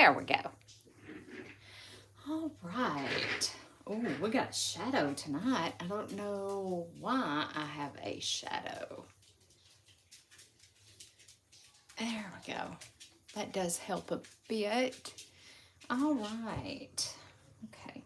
There we go. All right. Oh, we got a shadow tonight. I don't know why I have a shadow. There we go. That does help a bit. All right. Okay.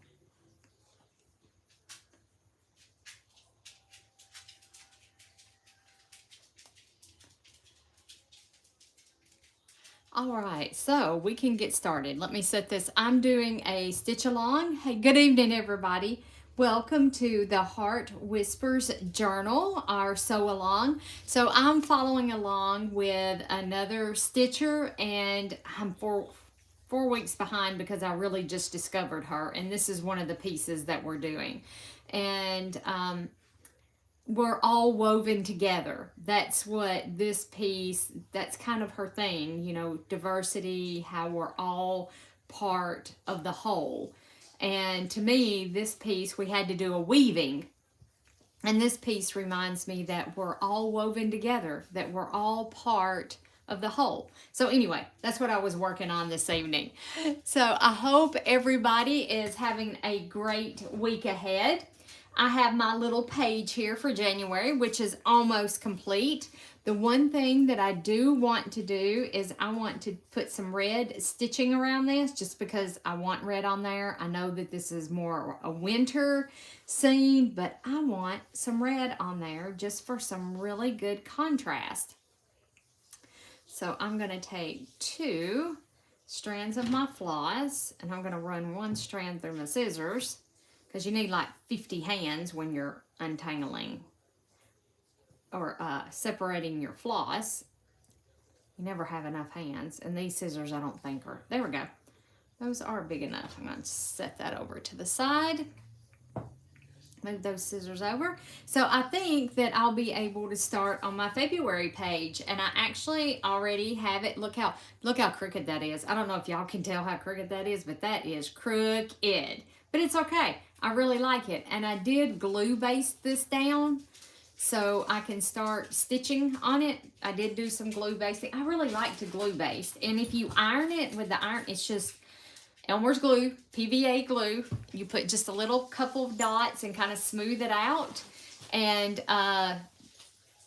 All right, so we can get started. Let me set this. I'm doing a stitch along. Hey, good evening, everybody. Welcome to the Heart Whispers Journal, our sew along. So I'm following along with another stitcher, and I'm 4 weeks behind because I really just discovered her, and this is one of the pieces that we're doing. And we're all woven together. That's what this piece, that's kind of her thing, you know, diversity, how we're all part of the whole. And to me, this piece, we had to do a weaving. And this piece reminds me that we're all woven together, that we're all part of the whole. So anyway, that's what I was working on this evening. So I hope everybody is having a great week ahead. I have my little page here for January, which is almost complete. The one thing that I do want to do is I want to put some red stitching around this just because I want red on there. I know that this is more a winter scene, but I want some red on there just for some really good contrast. So I'm going to take 2 strands of my floss, and I'm going to run 1 strand through my scissors, because you need like 50 hands when you're untangling or separating your floss. You never have enough hands, and these scissors I don't think are, there we go. Those are big enough. I'm going to set that over to the side. Move those scissors over. So I think that I'll be able to start on my February page, and I actually already have it. Look how crooked that is. I don't know if y'all can tell how crooked that is, but that is crooked. But it's okay. I really like it. And I did glue baste this down so I can start stitching on it. I did do some glue basting. I really like to glue baste. And if you iron it with the iron, it's just Elmer's glue, PVA glue. You put just a little couple of dots and kind of smooth it out. And I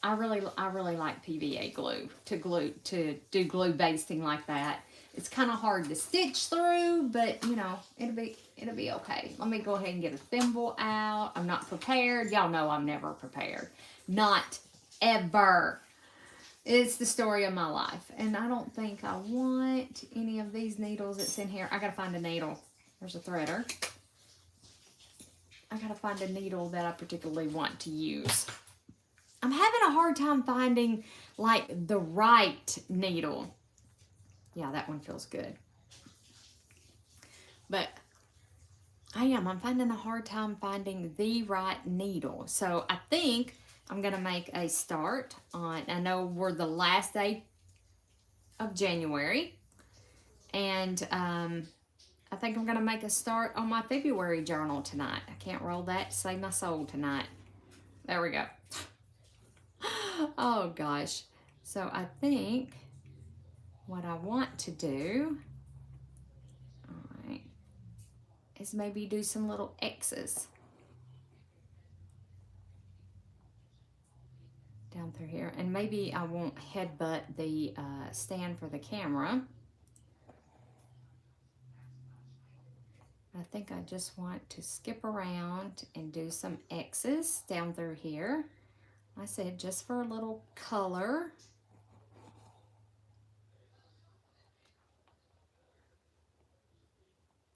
really like PVA glue to do glue basting like that. It's kind of hard to stitch through, but you know, it'll be okay. Let me go ahead and get a thimble out. I'm not prepared. Y'all know I'm never prepared. Not ever. It's the story of my life. And I don't think I want any of these needles that's in here. I gotta find a needle. There's a threader. I gotta find a needle that I particularly want to use. I'm having a hard time finding like the right needle. Yeah, that one feels good. But I'm finding a hard time finding the right needle. So I think I'm going to make a start on, I know we're the last day of January. And I think I'm going to make a start on my February journal tonight. I can't roll that to save my soul tonight. There we go. Oh gosh. So I think what I want to do, all right, is maybe do some little X's down through here. And maybe I won't headbutt the stand for the camera. I think I just want to skip around and do some X's down through here. I said just for a little color.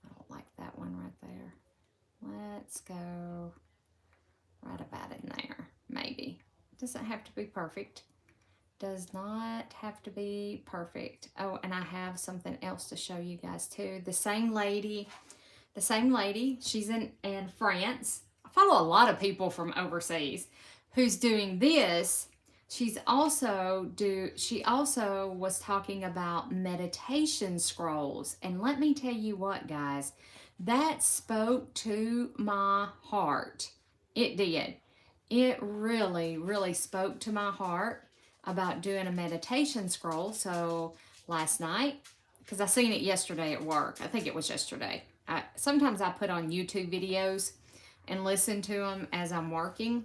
I don't like that one right there. Let's go right about in there, maybe. Doesn't have to be perfect. Does not have to be perfect. Oh, and I have something else to show you guys too. The same lady, she's in France. I follow a lot of people from overseas who's doing this. She also was talking about meditation scrolls. And let me tell you what, guys, that spoke to my heart. It did. It really, really spoke to my heart about doing a meditation scroll. So last night, because I seen it yesterday at work. I think it was yesterday. Sometimes I put on YouTube videos and listen to them as I'm working.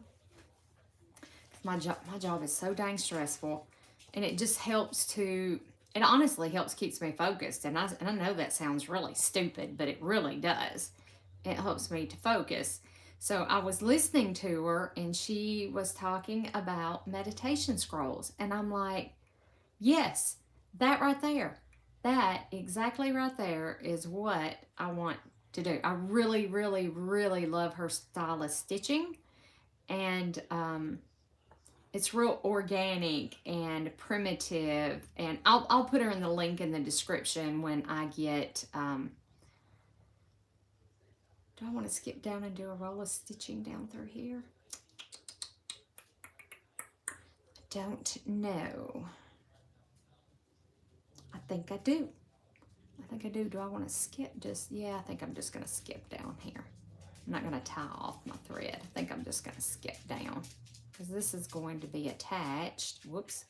My job is so dang stressful, and it just helps to, it honestly helps keeps me focused. And I know that sounds really stupid, but it really does. It helps me to focus. So I was listening to her, and she was talking about meditation scrolls, and I'm like, yes, that right there, that exactly right there is what I want to do. I really, really, really love her style of stitching, and it's real organic and primitive. And I'll put her in the link in the description when I get. Do I want to skip down and do a roll of stitching down through here? I don't know. I think I do. I think I do. Do I want to skip? Yeah, I think I'm just going to skip down here. I'm not going to tie off my thread. I think I'm just going to skip down because this is going to be attached. Whoops.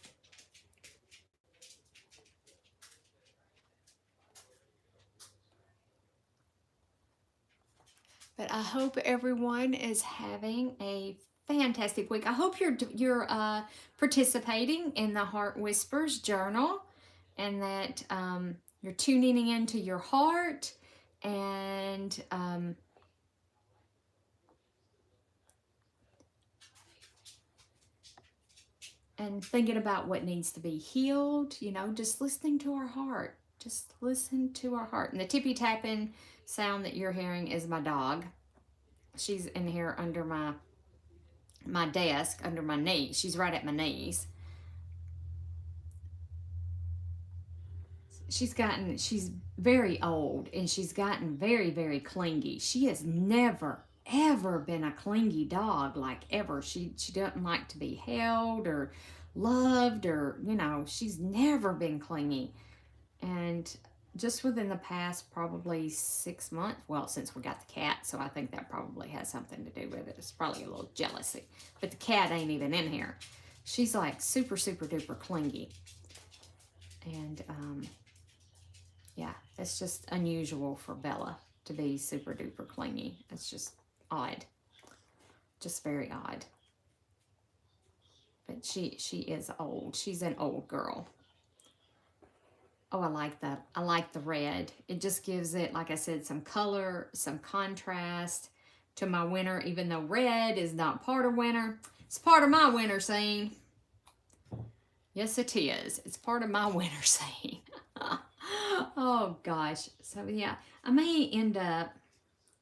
But I hope everyone is having a fantastic week. I hope you're participating in the Heart Whispers journal, and that you're tuning into your heart, and thinking about what needs to be healed. You know, just listening to our heart. Just listen to our heart. And the tippy tapping sound that you're hearing is my dog. She's in here under my desk, under my knee. She's right at my knees. She's very old, and she's gotten very, very clingy. She has never, ever been a clingy dog, like ever. She doesn't like to be held or loved, or, you know, she's never been clingy. And just within the past probably 6 months, well, since we got the cat, so I think that probably has something to do with it. It's probably a little jealousy. But the cat ain't even in here. She's like super, super duper clingy. And yeah, it's just unusual for Bella to be super duper clingy. It's just odd. Just very odd. But she is old. She's an old girl. Oh, I like that. I like the red. It just gives it, like I said, some color, some contrast to my winter, even though red is not part of winter. It's part of my winter scene. Yes, it is. It's part of my winter scene. Oh, gosh. So, yeah, I may end up,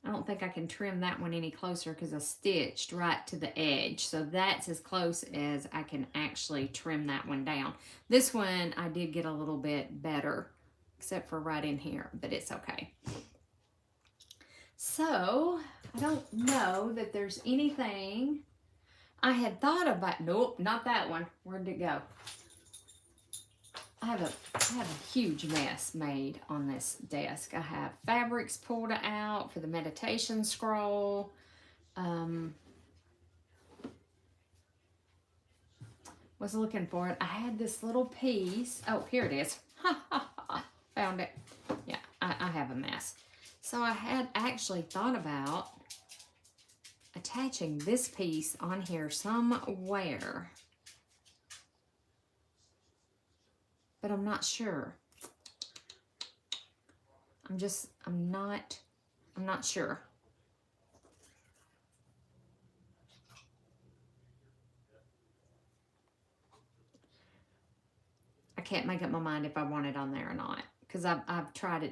I don't think I can trim that one any closer because I stitched right to the edge. So that's as close as I can actually trim that one down. This one I did get a little bit better, except for right in here, but it's okay. So I don't know that there's anything I had thought about. Nope, not that one. Where'd it go? I have a huge mess made on this desk. I have fabrics pulled out for the meditation scroll. Was looking for it. I had this little piece. Oh, here it is. Found it. Yeah, I have a mess. So I had actually thought about attaching this piece on here somewhere, but I'm not sure. I'm not sure. I can't make up my mind if I want it on there or not, because I've tried to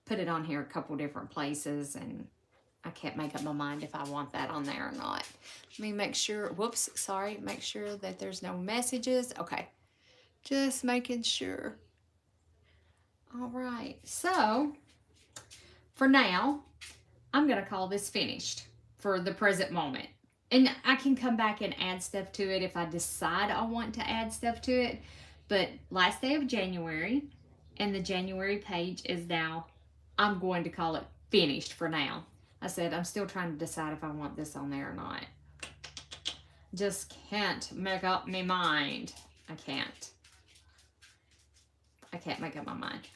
put it on here a couple different places, and I can't make up my mind if I want that on there or not. Let me make sure, whoops, sorry, make sure that there's no messages. Okay, just making sure. All right, so for now, I'm going to call this finished for the present moment. And I can come back and add stuff to it if I decide I want to add stuff to it. But last day of January, and the January page is now, I'm going to call it finished for now. I said I'm still trying to decide if I want this on there or not. Just can't make up my mind. I can't make up my mind.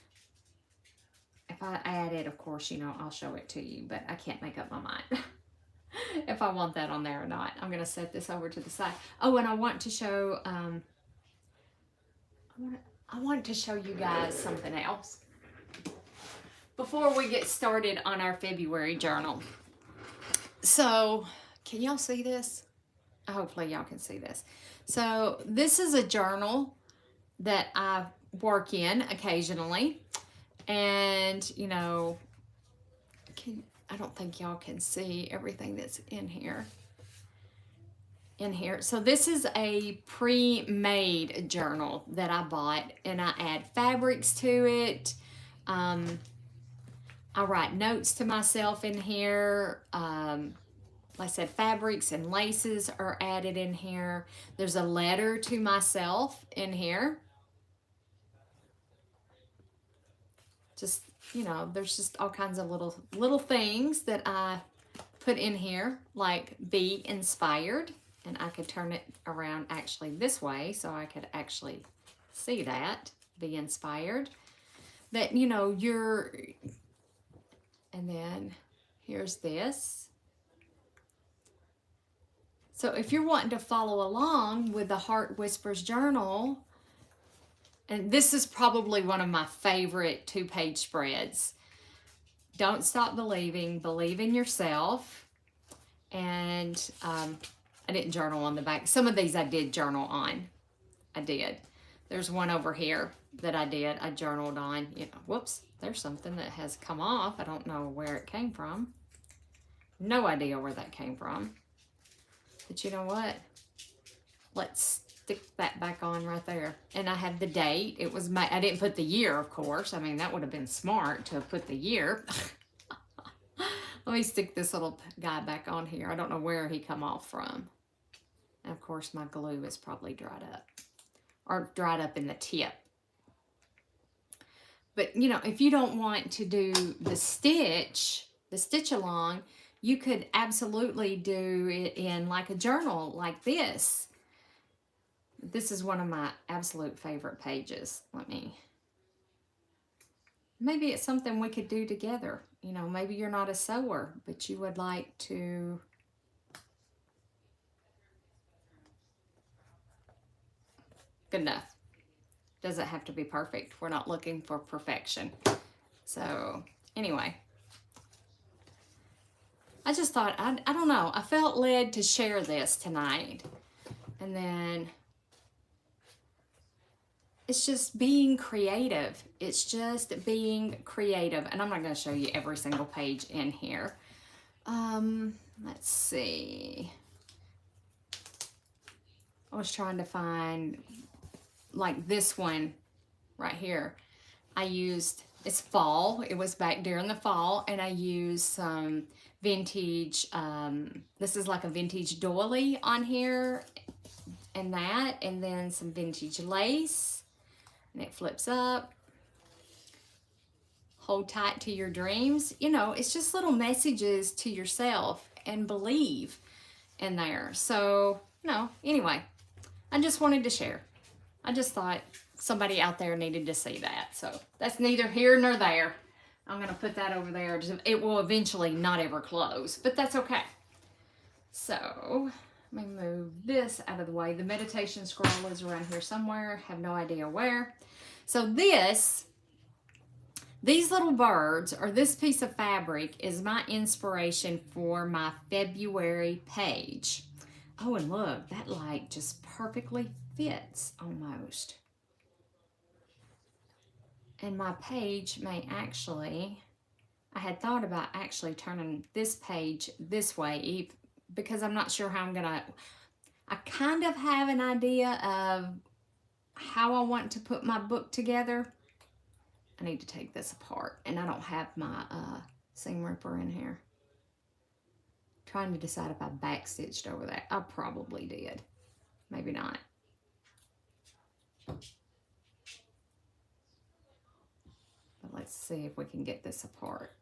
I added, of course, you know, I'll show it to you, but I can't make up my mind if I want that on there or not. I'm going to set this over to the side. Oh, and I want to show, I want to show you guys something else before we get started on our February journal. So, can y'all see this? Hopefully y'all can see this. So, this is a journal that I work in occasionally. And, you know, I don't think y'all can see everything that's in here. So this is a pre-made journal that I bought, and I add fabrics to it. I write notes to myself in here. Like I said, fabrics and laces are added in here. There's a letter to myself in here. Just, you know, there's just all kinds of little things that I put in here, like be inspired. And I could turn it around actually this way so I could actually see that, be inspired. That, you know, and then here's this. So if you're wanting to follow along with the Heart Whispers journal, and this is probably one of my favorite 2-page spreads. Don't stop believing, believe in yourself. And I didn't journal on the back. Some of these I did journal on. I did. There's one over here that I did. I journaled on. You know, whoops, there's something that has come off. I don't know where it came from. No idea where that came from. But you know what? Let's stick that back on right there. And I have the date. It was I didn't put the year, of course. I mean, that would have been smart to have put the year. Let me stick this little guy back on here. I don't know where he come off from. And of course, my glue is probably dried up. Or dried up in the tip. But, you know, if you don't want to do the stitch along, you could absolutely do it in like a journal like this. This is one of my absolute favorite pages. Maybe it's something we could do together. You know, maybe you're not a sewer, but you would like to good enough. Doesn't have to be perfect. We're not looking for perfection. So, anyway. I just thought, I don't know. I felt led to share this tonight. And then it's just being creative. It's just being creative. And I'm not going to show you every single page in here. Let's see. I was trying to find like this one right here. I used, it's fall. It was back during the fall. And I used some vintage, this is like a vintage doily on here. And that. And then some vintage lace. And it flips up. Hold tight to your dreams. You know, it's just little messages to yourself and believe in there. So, no, anyway, I just wanted to share. I just thought somebody out there needed to see that. So that's neither here nor there. I'm going to put that over there. It will eventually not ever close, but that's okay. So let me move this out of the way. The meditation scroll is around here somewhere. Have no idea where. So these little birds, or this piece of fabric, is my inspiration for my February page. Oh, and look, that like just perfectly fits almost. And my page may actually, I had thought about actually turning this page this way because I'm not sure how I'm gonna, I kind of have an idea of how I want to put my book together. I need to take this apart, and I don't have my seam ripper in here. Trying to decide if I backstitched over that. I probably did. Maybe not. But let's see if we can get this apart.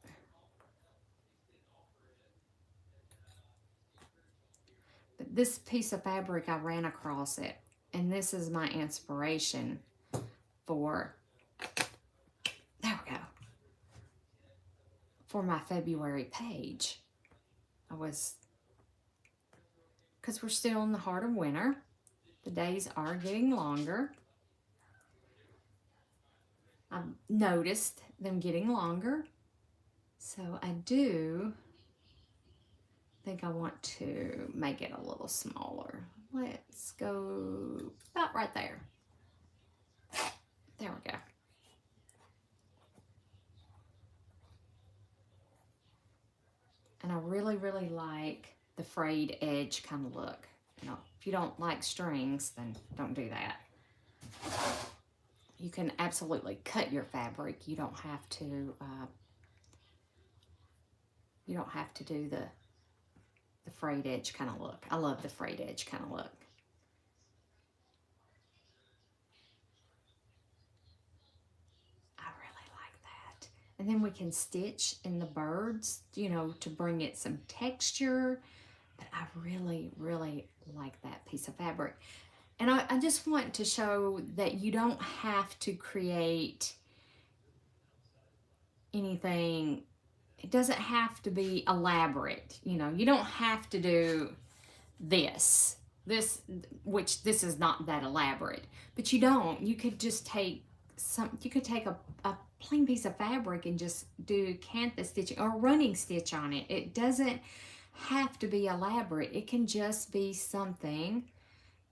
But this piece of fabric, I ran across it, and this is my inspiration for, there we go, for my February page. Because we're still in the heart of winter. The days are getting longer. I've noticed them getting longer. So I do think I want to make it a little smaller. Let's go about right there. There we go. And I really, really like the frayed edge kind of look. You know, if you don't like strings, then don't do that. You can absolutely cut your fabric. You don't have to do the frayed edge kind of look. I love the frayed edge kind of look. I really like that. And then we can stitch in the birds, you know, to bring it some texture. But I really, really like that piece of fabric. And I just want to show that you don't have to create anything. It doesn't have to be elaborate. You know, you don't have to do this, which this is not that elaborate, but you don't. You could just take you could take a plain piece of fabric and just do cantha stitching or running stitch on it. It doesn't have to be elaborate. It can just be something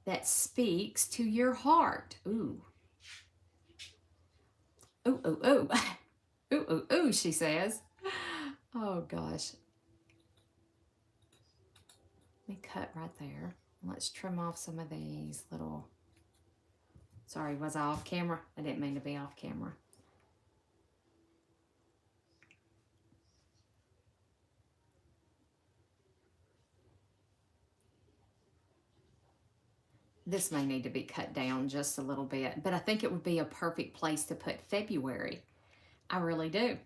that speaks to your heart. Ooh. Ooh, ooh, ooh. Ooh, ooh, ooh, she says. Oh, gosh. Let me cut right there. Let's trim off some of these little... Sorry, was I off camera? I didn't mean to be off camera. This may need to be cut down just a little bit, but I think it would be a perfect place to put February. I really do.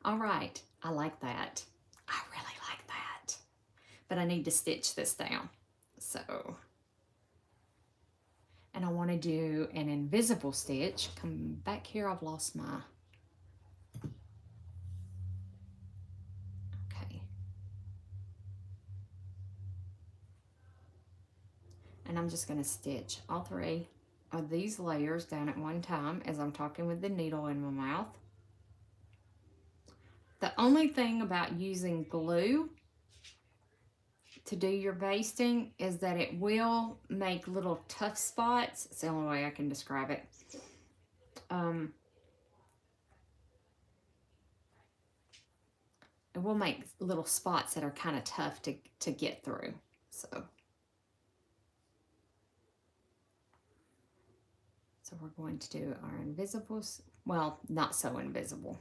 All right, I like that. I really like that. But I need to stitch this down. So, and I want to do an invisible stitch. Come back here, I've lost my... Okay. And I'm just going to stitch all 3 of these layers down at one time as I'm talking with the needle in my mouth. The only thing about using glue to do your basting is that it will make little tough spots. It's the only way I can describe it. It will make little spots that are kind of tough to get through. So we're going to do our invisibles. Well, not so invisible.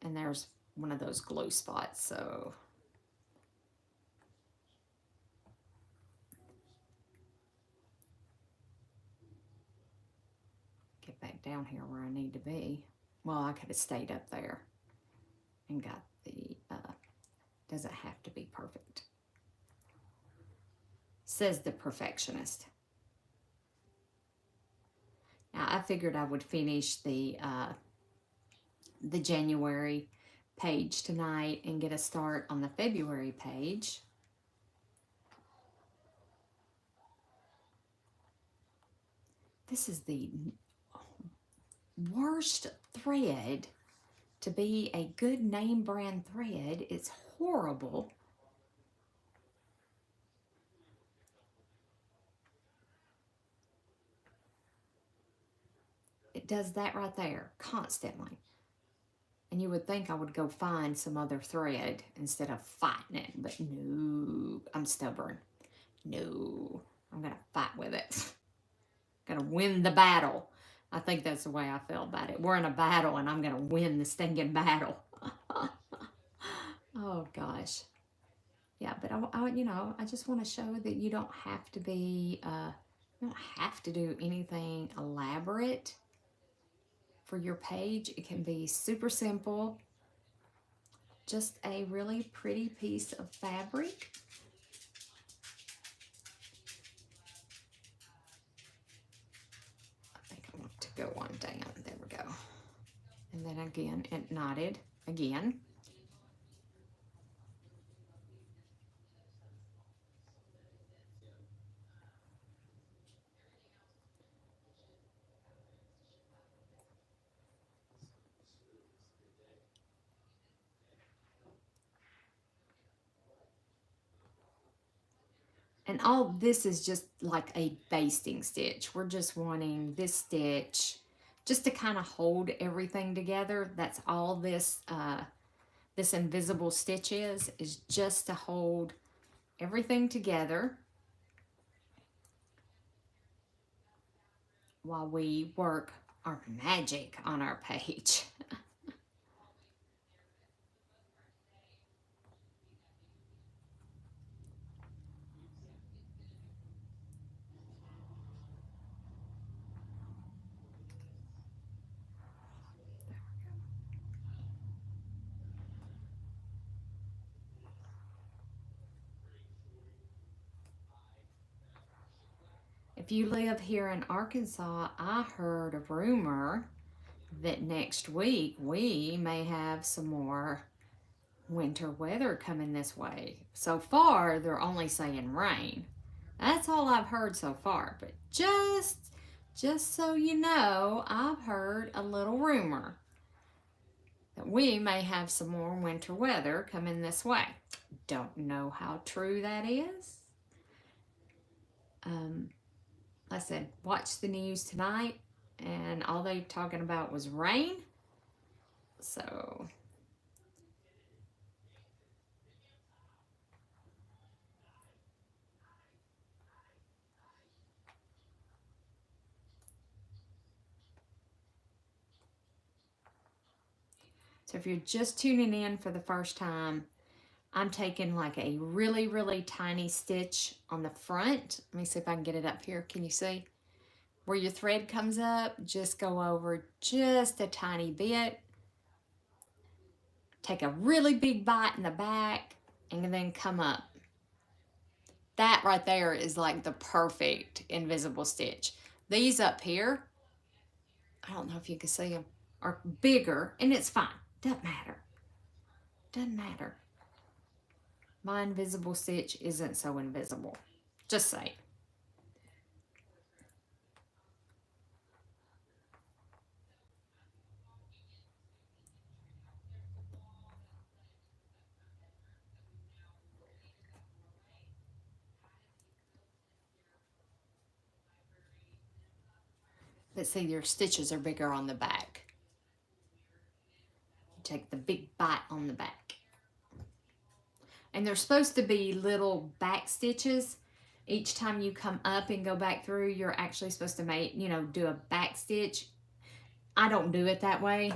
And there's one of those glue spots. So get back down here where I need to be. Well, I could have stayed up there and got the, doesn't have to be perfect. Says the perfectionist. Now, I figured I would finish the January page tonight and get a start on the February page. This is the worst thread to be a good name brand thread. It's horrible. It does that right there constantly. And you would think I would go find some other thread instead of fighting it, but no, I'm stubborn. No, I'm gonna fight with it. Gonna win the battle. I think that's the way I feel about it. We're in a battle and I'm gonna win the stinking battle. Oh gosh. Yeah, but I just want to show that you don't have to be, you don't have to do anything elaborate for your page. It can be super simple. Just a really pretty piece of fabric. I think I want to go one down. There we go. And then again, it knotted. again. And all this is just like a basting stitch. We're just wanting this stitch just to kind of hold everything together. That's all this invisible stitch is just to hold everything together while we work our magic on our page. If you live here in Arkansas, I heard a rumor that next week we may have some more winter weather coming this way. So far, they're only saying rain. That's all I've heard so far. But just so you know, I've heard a little rumor that we may have some more winter weather coming this way. Don't know how true that is. I said, watch the news tonight, and all they talking about was rain. So So if you're just tuning in for the first time, I'm taking like a really, really tiny stitch on the front. Let me see if I can get it up here. Can you see? Where your thread comes up, just go over just a tiny bit. Take a really big bite in the back and then come up. That right there is like the perfect invisible stitch. These up here, I don't know if you can see them, are bigger, and it's fine. Doesn't matter. Doesn't matter. My invisible stitch isn't so invisible. Just say. But see, your stitches are bigger on the back. You take the big bite on the back. And they're supposed to be little back stitches. Each time you come up and go back through, you're actually supposed to make, do a back stitch. I don't do it that way.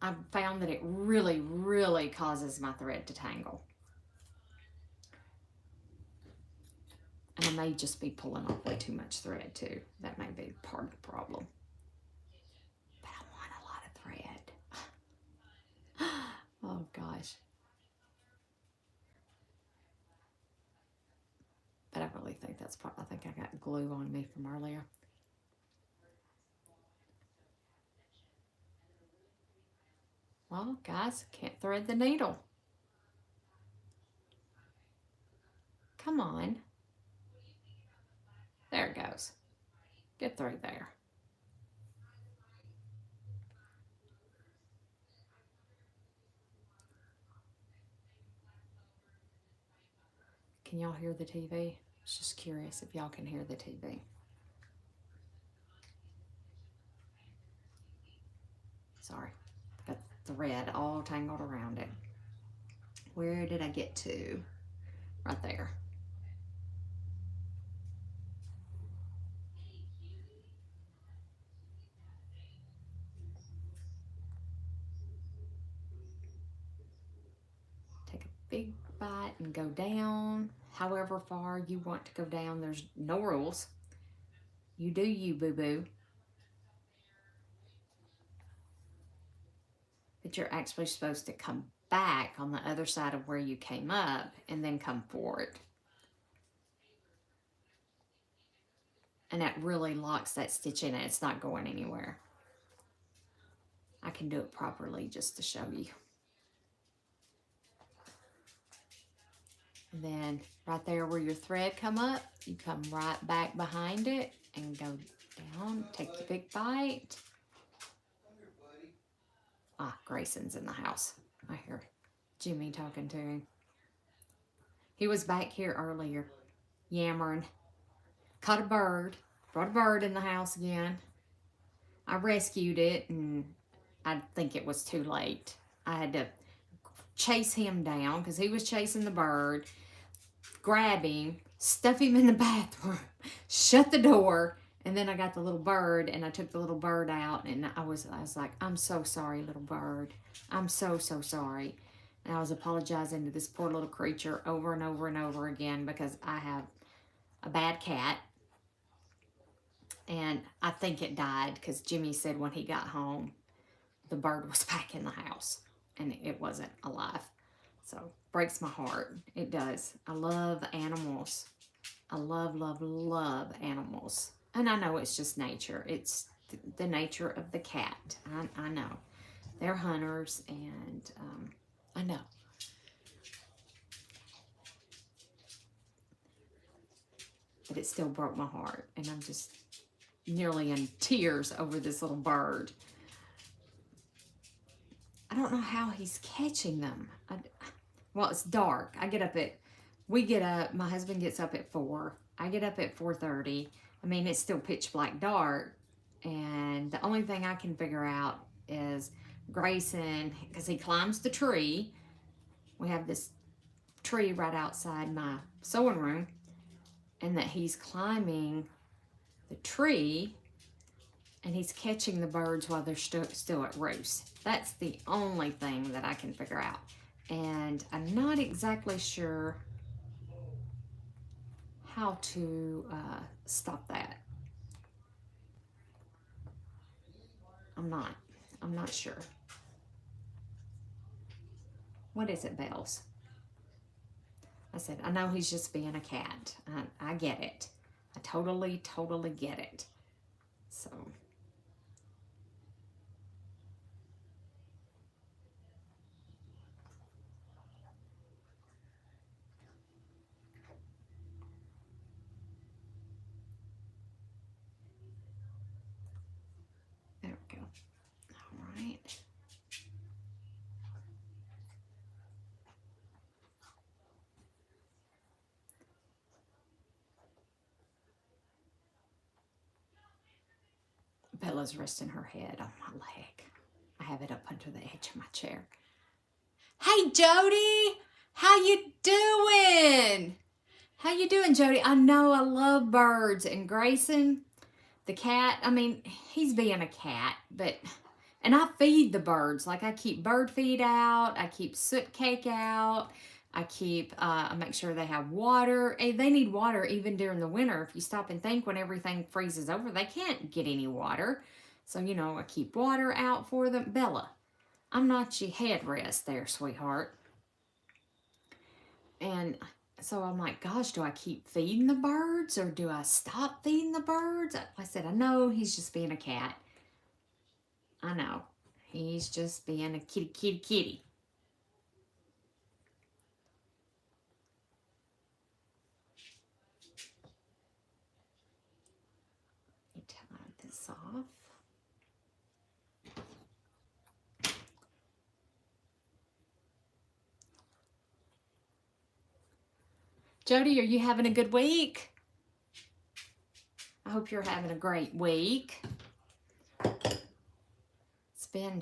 I've found that it really, really causes my thread to tangle. And I may just be pulling off way too much thread too. That may be part of the problem. But I want a lot of thread. Oh gosh. But I really think that's part. I think I got glue on me from earlier. Well, guys, can't thread the needle. Come on. There it goes. Get through there. Can y'all hear the TV? I was just curious if y'all can hear the TV. Sorry. Got thread all tangled around it. Where did I get to? Right there. Take a big bite and go down however far you want to go down. There's no rules. You do you, boo-boo. But you're actually supposed to come back on the other side of where you came up and then come forward. And that really locks that stitch in it. It's not going anywhere. I can do it properly just to show you. And then right there where your thread come up, you come right back behind it and go down. Take your big bite. Ah, Grayson's in the house. I hear Jimmy talking to him. He was back here earlier, yammering. Caught a bird. Brought a bird in the house again. I rescued it, and I think it was too late. I had to chase him down because he was chasing the bird, grab him, stuff him in the bathroom, shut the door, and then I got the little bird and I took the little bird out, and I was like, I'm so sorry, little bird. I'm so sorry. And I was apologizing to this poor little creature over and over and over again because I have a bad cat. And I think it died because Jimmy said when he got home, the bird was back in the house and it wasn't alive. So breaks my heart. It does. I love animals. I love animals. And I know it's just nature. It's the nature of the cat. I know. They're hunters, and I know. But it still broke my heart. And I'm just nearly in tears over this little bird. I don't know how he's catching them. Well, it's dark. We get up, my husband gets up at 4. I get up at 4:30. I mean, it's still pitch black dark. And the only thing I can figure out is Grayson, because he climbs the tree. We have this tree right outside my sewing room. And that he's climbing the tree and he's catching the birds while they're still at roost. That's the only thing that I can figure out. And I'm not exactly sure how to stop that. I'm not sure. What is it, Bells? I said, I know he's just being a cat. I get it. I totally get it. So. There we go. All right. Bella's resting her head on my leg. I have it up under the edge of my chair. Hey, Jody, how you doing? How you doing, Jody? I know I love birds. And Grayson, the cat, I mean, he's being a cat, and I feed the birds. Like, I keep bird feed out. I keep soot cake out. I make sure they have water. They need water even during the winter. If you stop and think, when everything freezes over, they can't get any water. So, I keep water out for them. Bella, I'm not your headrest there, sweetheart. And so I'm like, gosh, do I keep feeding the birds or do I stop feeding the birds? I said, I know he's just being a cat. I know. He's just being a kitty. Let me tie this off. Jody, are you having a good week? I hope you're having a great week. It's been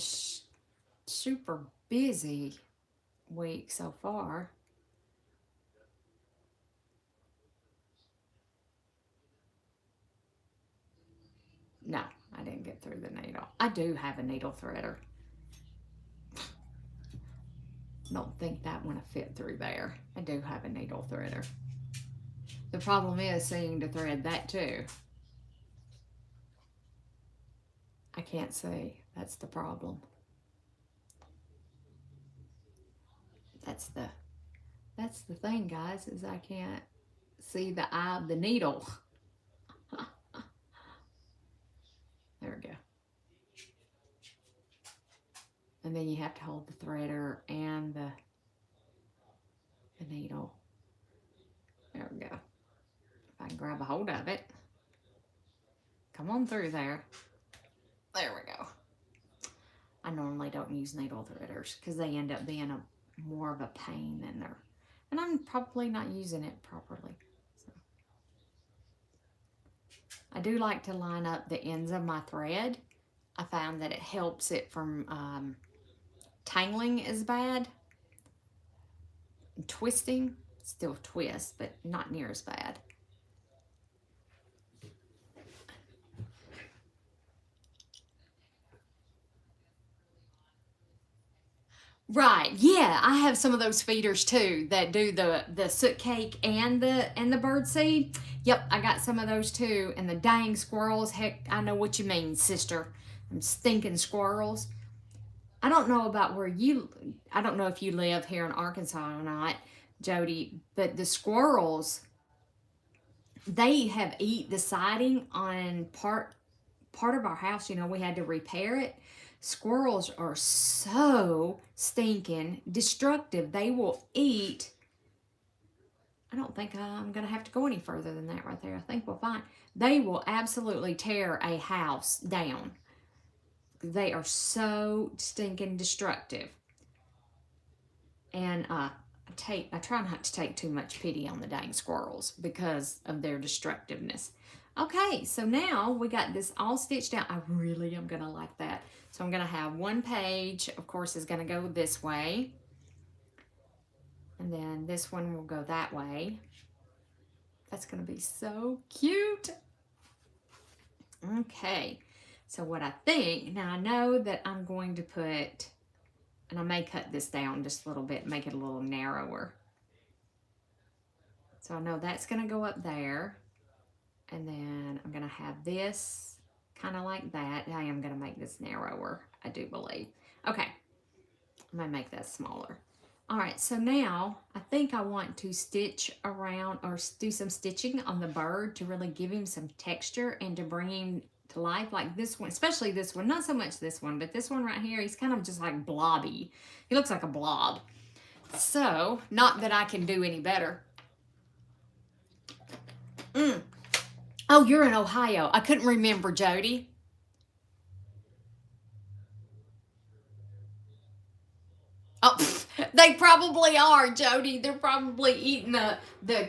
super busy week so far. No, I didn't get through the needle. I do have a needle threader. Don't think that one will fit through there. I do have a needle threader. The problem is seeing to thread that too. I can't see. That's the problem. That's the thing, guys, is I can't see the eye of the needle. There we go. And then you have to hold the threader and the needle. There we go. If I can grab a hold of it. Come on through there. There we go. I normally don't use needle threaders because they end up being more of a pain than they're, and I'm probably not using it properly. So I do like to line up the ends of my thread. I found that it helps it from tangling as bad. And twisting, still twist, but not near as bad. Right, yeah, I have some of those feeders too that do the soot cake and the bird seed. Yep, I got some of those too. And the dang squirrels, heck, I know what you mean, sister. Them stinking squirrels. I don't know about I don't know if you live here in Arkansas or not, Jody, but the squirrels, they have eat the siding on part of our house. You know, we had to repair it. Squirrels are so stinking destructive. They will eat. I don't think I'm going to have to go any further than that right there. I think we'll find. They will absolutely tear a house down. They are so stinking destructive. And I try not to take too much pity on the dang squirrels because of their destructiveness. Okay, so now we got this all stitched out. I really am going to like that. So I'm going to have one page, of course, is going to go this way. And then this one will go that way. That's going to be so cute. Okay, so what I think, now I know that I'm going to put, and I may cut this down just a little bit, make it a little narrower. So I know that's going to go up there. And then I'm going to have this kind of like that. I am going to make this narrower, I do believe. Okay, I'm going to make that smaller. All right, so now I think I want to stitch around or do some stitching on the bird to really give him some texture and to bring him to life, like this one, especially this one. Not so much this one, but this one right here, he's kind of just like blobby. He looks like a blob. So, not that I can do any better. Oh, you're in Ohio. I couldn't remember, Jody. Oh, they probably are, Jody. They're probably eating the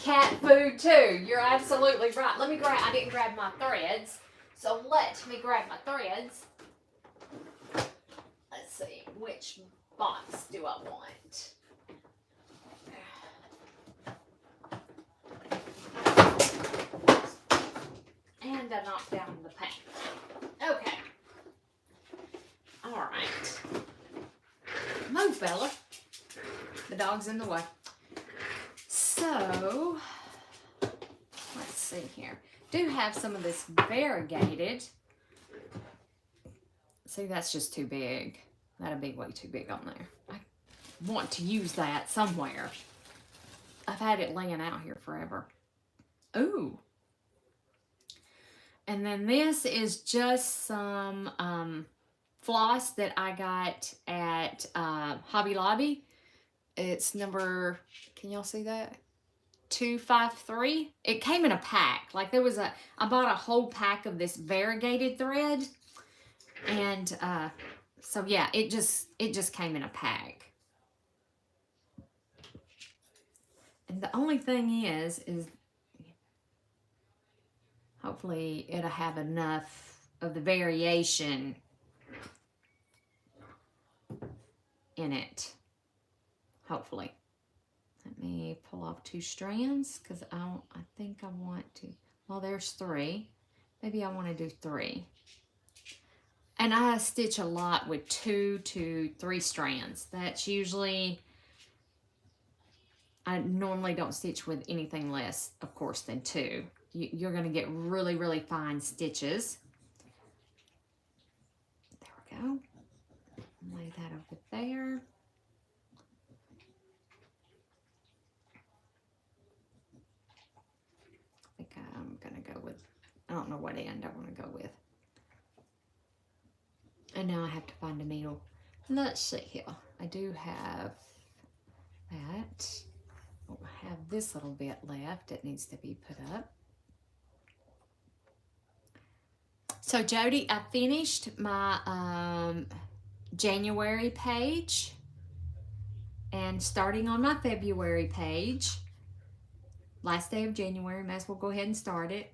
cat food too. You're absolutely right. Let me grab, I didn't grab my threads. So let me grab my threads. Let's see, which box do I want? And I knocked down the paint. Okay. All right. Move, fella. The dog's in the way. So, let's see here. Do have some of this variegated. See, that's just too big. That'd be way too big on there. I want to use that somewhere. I've had it laying out here forever. Ooh. And then this is just some floss that I got at Hobby Lobby. It's number, can y'all see that? 253. It came in a pack. Like there was I bought a whole pack of this variegated thread. And so yeah, it just came in a pack. And the only thing is hopefully it'll have enough of the variation in it. Hopefully. Let me pull off 2 strands because I think I want to. Well, there's 3. Maybe I want to do 3. And I stitch a lot with 2 to 3 strands. That's usually, I normally don't stitch with anything less, of course, than 2. You're going to get really, really fine stitches. There we go. Lay that over there. I think I'm going to go with, I don't know what end I want to go with. And now I have to find a needle. Let's see here. I do have that. I have this little bit left that needs to be put up. So Jody, I finished my January page, and starting on my February page, last day of January, might as well go ahead and start it.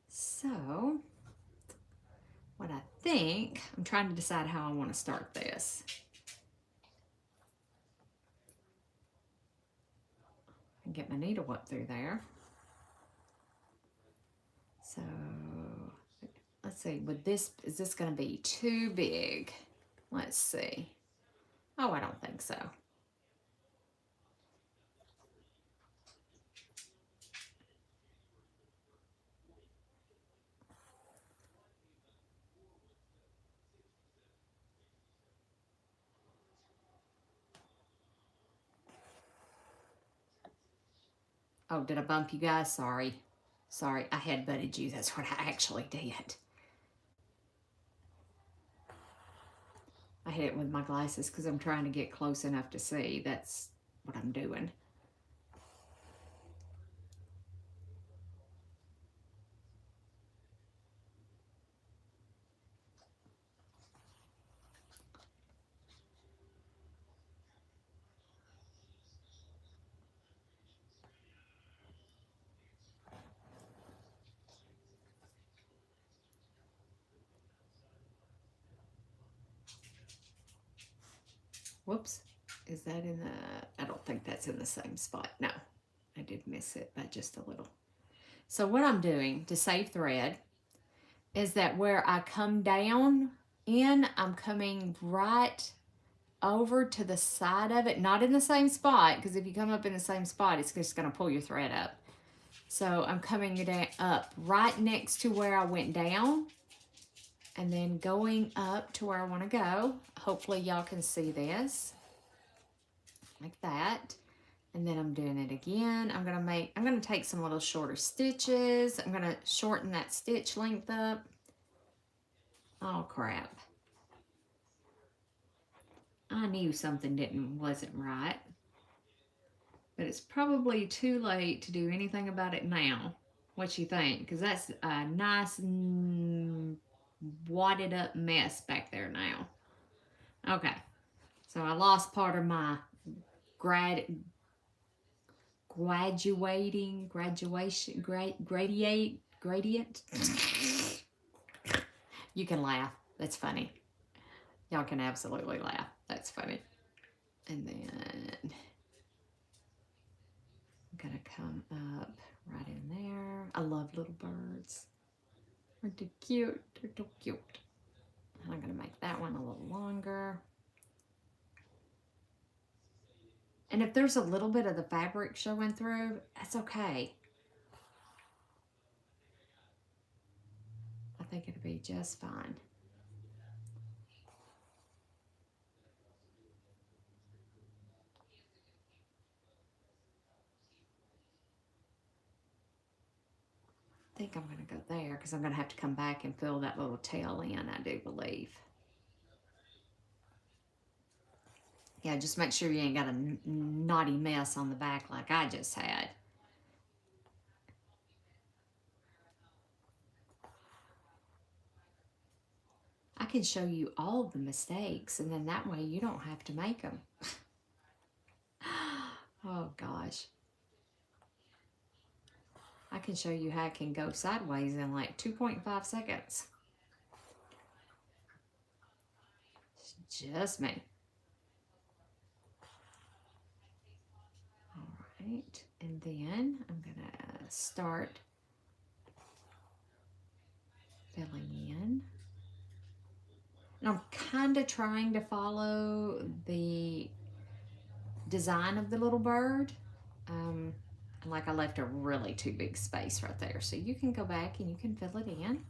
So, what I think, I'm trying to decide how I want to start this. And get my needle up through there. So, let's see, is this going to be too big? Let's see. Oh, I don't think so. Oh, did I bump you guys? Sorry. Sorry, I headbutted you. That's what I actually did. I hit it with my glasses because I'm trying to get close enough to see. That's what I'm doing. Whoops. Is that in the... I don't think that's in the same spot. No, I did miss it by just a little. So what I'm doing to save thread is that where I come down in, I'm coming right over to the side of it, not in the same spot, because if you come up in the same spot, it's just going to pull your thread up. So I'm coming up right next to where I went down, and then going up to where I want to go. Hopefully y'all can see this, like that. And then I'm doing it again. I'm gonna take some little shorter stitches. I'm gonna shorten that stitch length up. Oh crap. I knew something wasn't right. But it's probably too late to do anything about it now. What you think? Because that's a nice wadded up mess back there now. Okay. So I lost part of my graduation, gradient. You can laugh. That's funny. Y'all can absolutely laugh. That's funny. And then I'm gonna come up right in there. I love little birds. They're too cute. They're too cute. And I'm gonna make that one a little longer. And if there's a little bit of the fabric showing through, that's okay. I think it'll be just fine. I think I'm going to go there because I'm going to have to come back and fill that little tail in, I do believe. Yeah, just make sure you ain't got a naughty mess on the back like I just had. I can show you all the mistakes, and then that way you don't have to make them. Oh, gosh. I can show you how it can go sideways in like 2.5 seconds. It's just me. All right, and then I'm gonna start filling in. And I'm kind of trying to follow the design of the little bird. Like I left a really too big space right there. So you can go back and you can fill it in.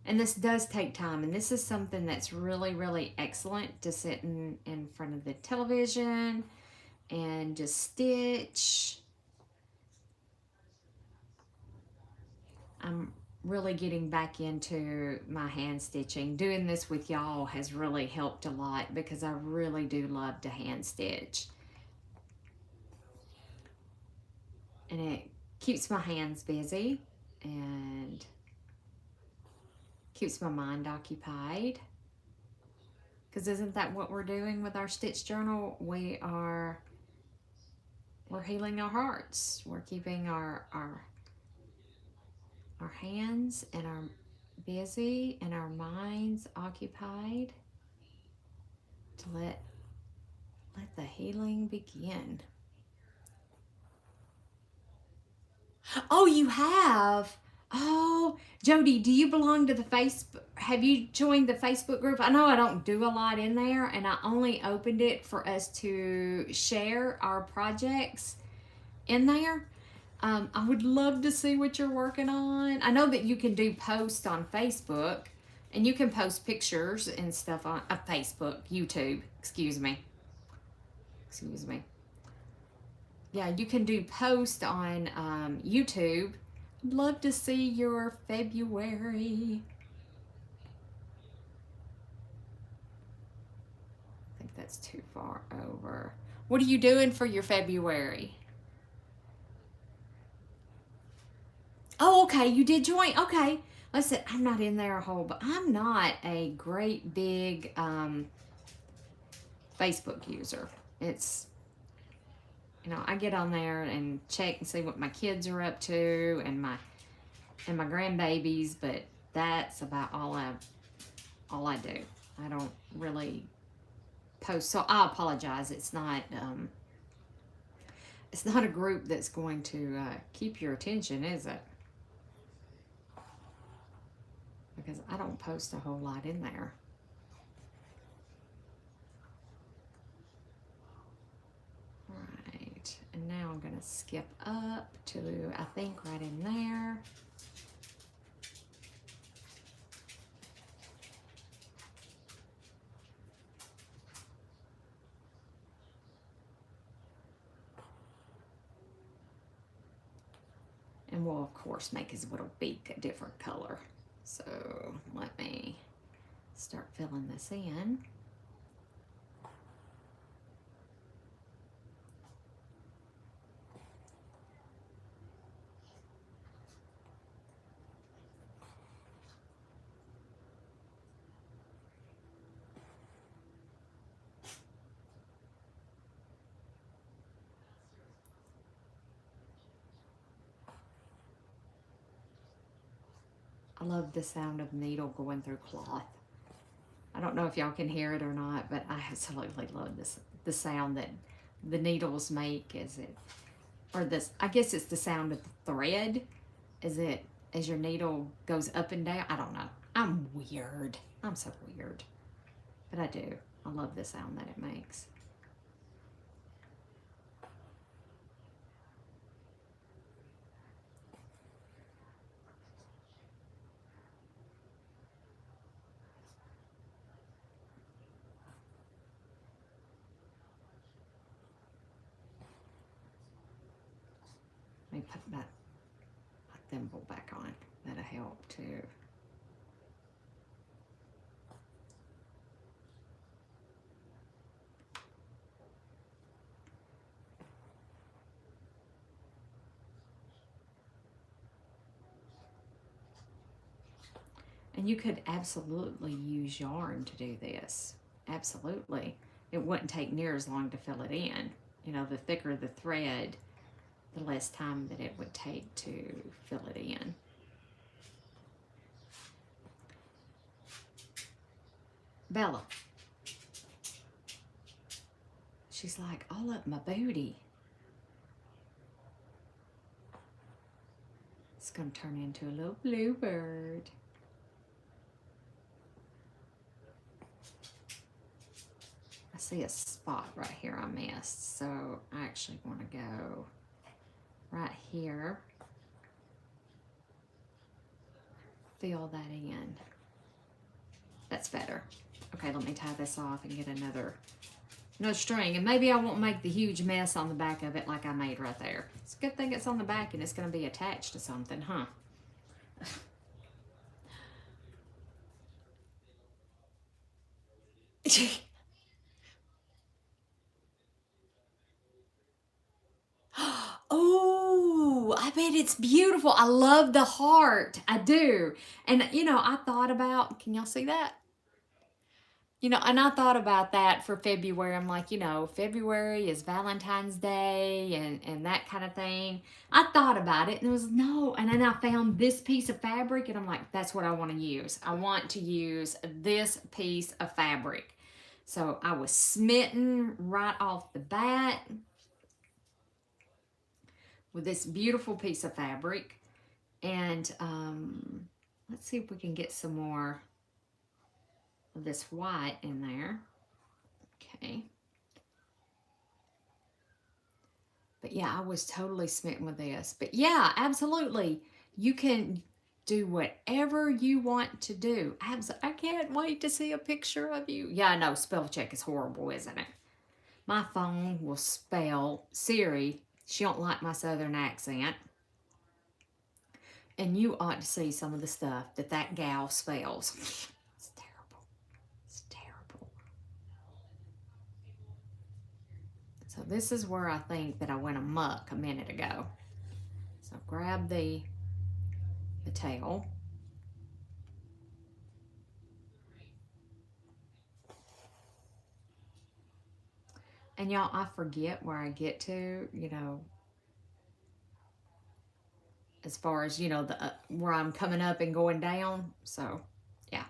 And this does take time. And this is something that's really, really excellent to sit in front of the television and just stitch. I'm really getting back into my hand stitching. Doing this with y'all has really helped a lot because I really do love to hand stitch. And it keeps my hands busy and keeps my mind occupied. Because isn't that what we're doing with our stitch journal? We're healing our hearts. We're keeping our hands and our busy and our minds occupied to let the healing begin. Oh, you have? Oh, Jody, do you belong to the Facebook? Have you joined the Facebook group? I know I don't do a lot in there, and I only opened it for us to share our projects in there. I would love to see what you're working on. I know that you can do posts on Facebook, and you can post pictures and stuff on Facebook, YouTube. Excuse me. Yeah, you can do posts on YouTube. I'd love to see your February. I think that's too far over. What are you doing for your February? Oh, okay, you did join. Okay. Listen, I'm not in there a whole, but I'm not a great big Facebook user. It's, I get on there and check and see what my kids are up to and my grandbabies, but that's about all I do. I don't really post, so I apologize. It's not a group that's going to keep your attention, is it? Because I don't post a whole lot in there. Right, and now I'm going to skip up to, I think, right in there. And we'll, of course, make his little beak a different color. So let me start filling this in. I love the sound of needle going through cloth. I don't know if y'all can hear it or not, but I absolutely love the sound that the needles make I guess it's the sound of the thread as your needle goes up and down. I don't know. I'm weird. I'm so weird. But I do. I love the sound that it makes. Let me put that thimble back on. That'll help too. And you could absolutely use yarn to do this. Absolutely. It wouldn't take near as long to fill it in. The thicker the thread, the less time that it would take to fill it in. Bella. She's like, all up my booty. It's going to turn into a little bluebird. I see a spot right here I missed, so I actually want to go right here. Fill that in. That's better. Okay, let me tie this off and get another string, and maybe I won't make the huge mess on the back of it like I made right there. It's a good thing it's on the back and it's going to be attached to something, huh? Oh, I bet it's beautiful. I love the heart. I do. And, I thought about, can y'all see that? And I thought about that for February. I'm like, February is Valentine's Day and that kind of thing. I thought about it and it was no. And then I found this piece of fabric and I'm like, that's what I want to use. I want to use this piece of fabric. So I was smitten right off the bat with this beautiful piece of fabric. And let's see if we can get some more of this white in there. Okay. But yeah, I was totally smitten with this. But yeah, absolutely. You can do whatever you want to do. I can't wait to see a picture of you. Yeah, I know. Spell check is horrible, isn't it? My phone will spell Siri. She don't like my southern accent. And you ought to see some of the stuff that gal spells. It's terrible. It's terrible. So this is where I think that I went amok a minute ago. So grab the tail. And y'all, I forget where I get to, as far as, the where I'm coming up and going down. So, yeah.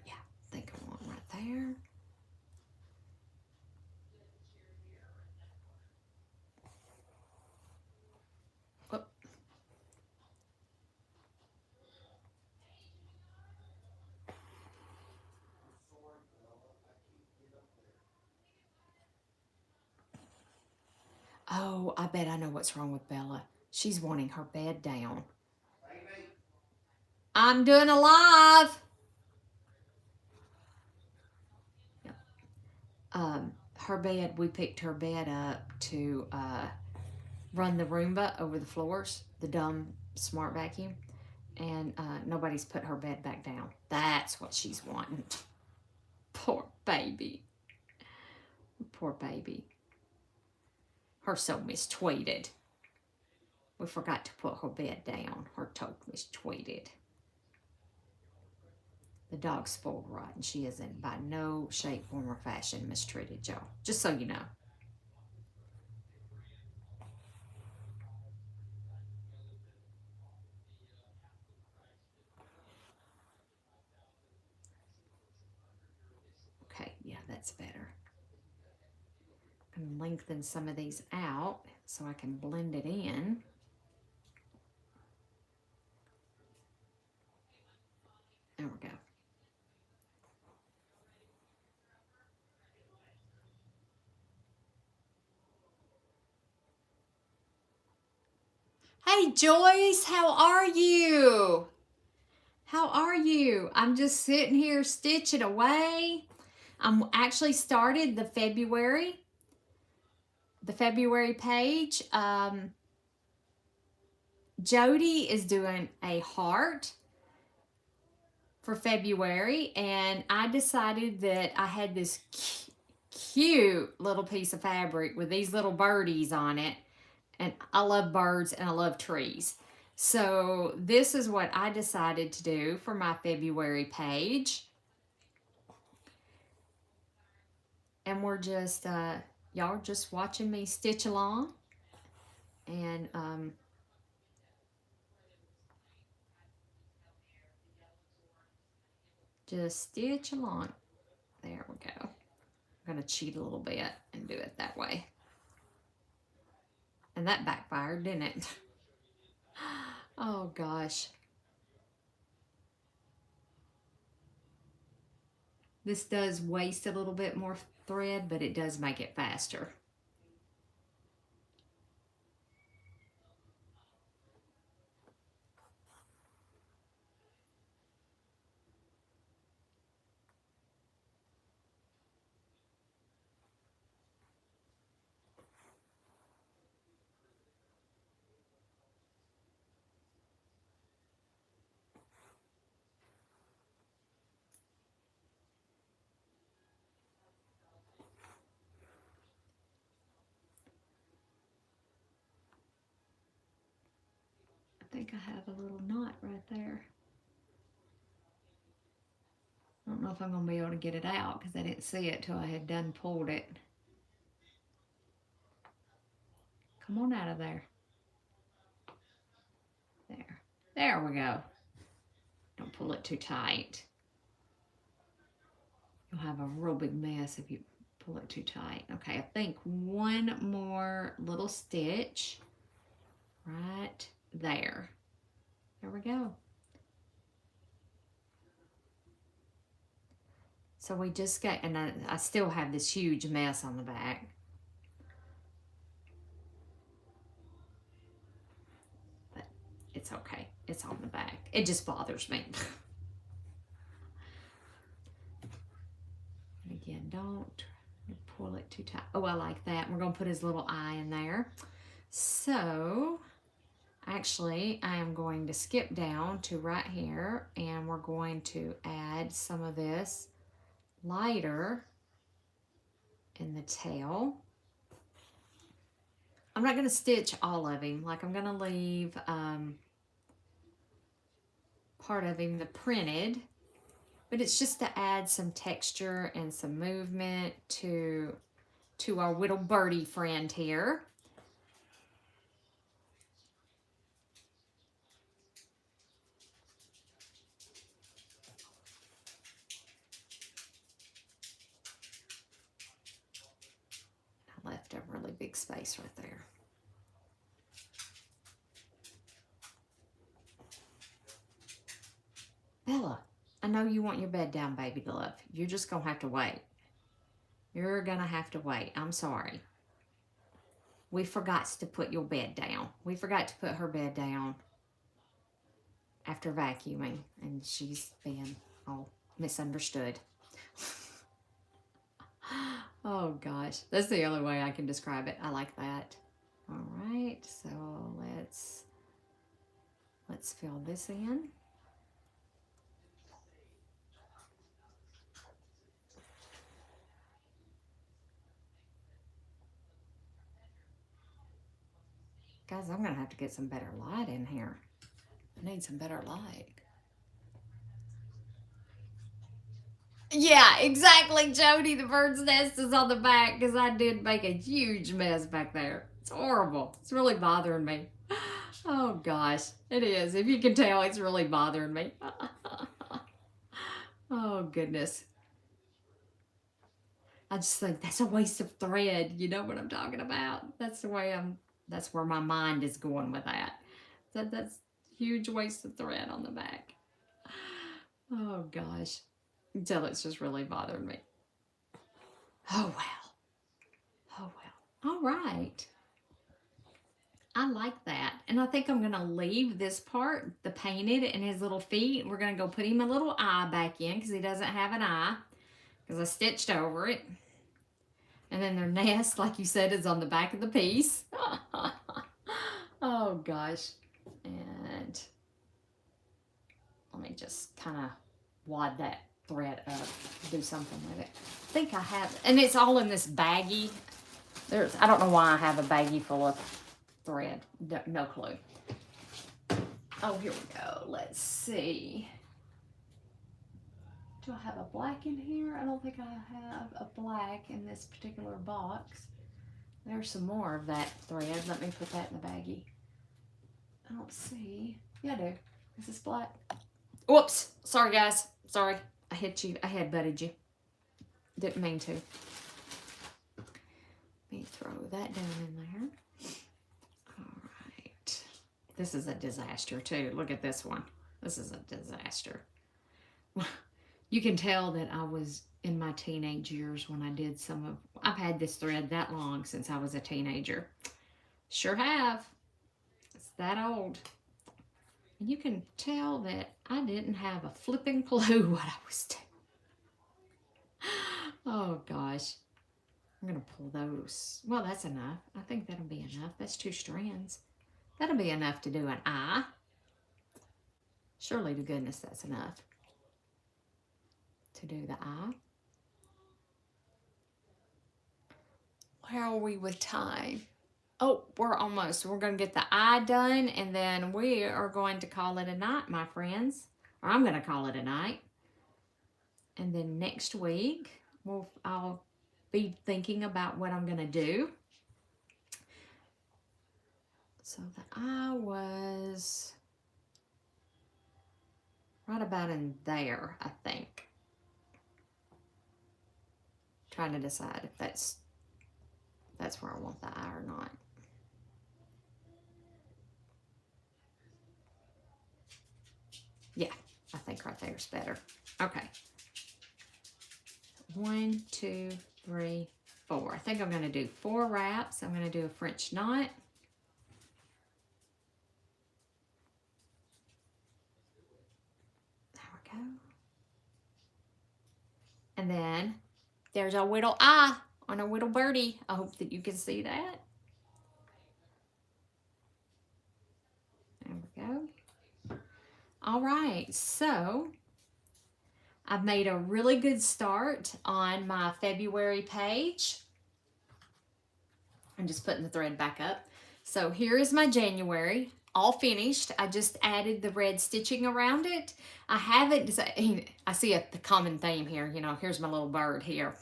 Yeah, I think I want right there. Whoop. Oh, I bet I know what's wrong with Bella. She's wanting her bed down. I'm doing a live. Her bed, we picked her bed up to run the Roomba over the floors, the dumb smart vacuum, and nobody's put her bed back down. That's what she's wanting. Poor baby. Poor baby. Her so mistweeted. We forgot to put her bed down. Her toe mistweeted. The dog's spoiled rotten. She isn't by no shape, form, or fashion mistreated, y'all. Just so you know. Okay, yeah, that's better. I'm going to lengthen some of these out so I can blend it in. There we go. Hey, Joyce, how are you? How are you? I'm just sitting here stitching away. I'm actually started the February page. Jody is doing a heart for February, and I decided that I had this cute little piece of fabric with these little birdies on it, and I love birds and I love trees. So this is what I decided to do for my February page. And we're just, y'all are just watching me stitch along. And just stitch along. There we go. I'm going to cheat a little bit and do it that way. And that backfired, didn't it? Oh gosh. This does waste a little bit more thread, but it does make it faster. think I have a little knot right there. I don't know if I'm going to be able to get it out because I didn't see it till I had done pulled it. Come on out of there. There. There we go. Don't pull it too tight. You'll have a real big mess if you pull it too tight. Okay, I think one more little stitch right there. There we go. So we just got, and I still have this huge mess on the back. But it's okay. It's on the back. It just bothers me. And again, don't pull it too tight. Oh, I like that. We're going to put his little eye in there. So, actually, I am going to skip down to right here, and we're going to add some of this lighter in the tail. I'm not going to stitch all of him. Like, I'm going to leave part of him the printed, but it's just to add some texture and some movement to our little birdie friend here. I left a really big space right there. Bella, I know you want your bed down, baby love. You're just going to have to wait. You're going to have to wait. I'm sorry. We forgot to put your bed down. We forgot to put her bed down after vacuuming, and she's being all misunderstood. Oh gosh, that's the only way I can describe it. I like that. All right, so let's fill this in. Guys, I'm gonna have to get some better light in here. I need some better light. Yeah, exactly, Jody. The bird's nest is on the back because I did make a huge mess back there. It's horrible. It's really bothering me. Oh gosh, it is. If you can tell, it's really bothering me. Oh goodness. I just think that's a waste of thread. You know what I'm talking about? That's the way that's where my mind is going with that. That's huge waste of thread on the back. Oh gosh. Until it's just really bothered me. Oh well. Oh well. All right. I like that. And I think I'm going to leave this part, the painted and his little feet. We're going to go put him a little eye back in because he doesn't have an eye because I stitched over it. And then their nest, like you said, is on the back of the piece. Oh gosh. And let me just kind of wad that thread up, do something with it. I think I have, and it's all in this baggie. I don't know why I have a baggie full of thread. No clue. Oh, here we go. Let's see. Do I have a black in here? I don't think I have a black in this particular box. There's some more of that thread. Let me put that in the baggie. I don't see. Yeah, I do. Is this black? Whoops. Sorry, guys. Sorry. I hit you. I headbutted you. Didn't mean to. Let me throw that down in there. All right. This is a disaster, too. Look at this one. This is a disaster. You can tell that I was in my teenage years when I did I've had this thread that long since I was a teenager. Sure have. It's that old. And you can tell that I didn't have a flipping clue what I was doing. Oh gosh. I'm going to pull those. Well, that's enough. I think that'll be enough. That's 2 strands. That'll be enough to do an eye. Surely to goodness that's enough to do the eye. Where are we with time? Oh, we're almost. We're going to get the eye done, and then we are going to call it a night, my friends. Or I'm going to call it a night. And then next week, I'll be thinking about what I'm going to do. So the eye was right about in there, I think. Trying to decide if that's where I want the eye or not. Yeah, I think right there is better. Okay. 1, 2, 3, 4. I think I'm going to do 4 wraps. I'm going to do a French knot. There we go. And then there's our little eye on a little birdie. I hope that you can see that. There we go. All right, so I've made a really good start on my February page. I'm just putting the thread back up. So here is my January, all finished. I just added the red stitching around it. I haven't, I see the common theme here, you know, here's my little bird here.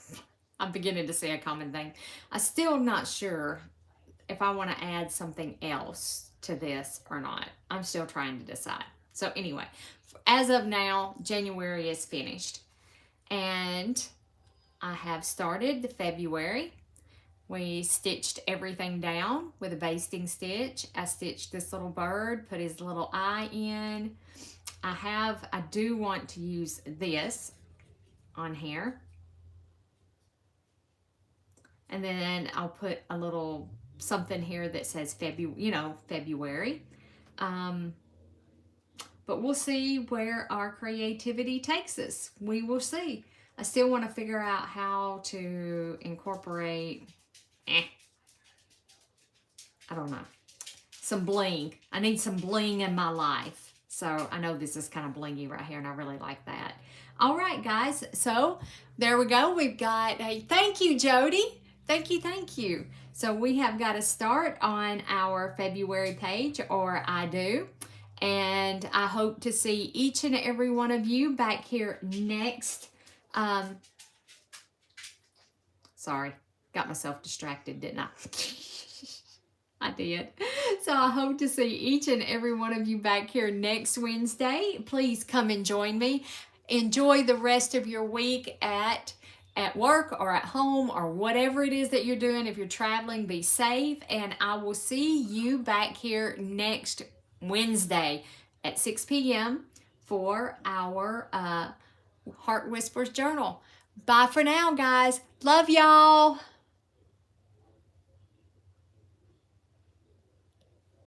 I'm beginning to see a common thing. I'm still not sure if I want to add something else to this or not. I'm still trying to decide. So anyway, as of now, January is finished. And I have started the February. We stitched everything down with a basting stitch. I stitched this little bird, put his little eye in. I do want to use this on here. And then I'll put a little something here that says February. But we'll see where our creativity takes us. We will see. I still want to figure out how to incorporate, I don't know, some bling. I need some bling in my life. So I know this is kind of blingy right here, and I really like that. All right, guys. So there we go. We've got a thank you, Jody. Thank you, thank you. So we have got a start on our February page, or I do. And I hope to see each and every one of you back here next. Sorry, got myself distracted, didn't I? I did. So I hope to see each and every one of you back here next Wednesday. Please come and join me. Enjoy the rest of your week at work or at home or whatever it is that you're doing. If you're traveling, be safe. And I will see you back here next Wednesday at 6 p.m. for our Heart Whispers Journal. Bye for now, guys. Love y'all.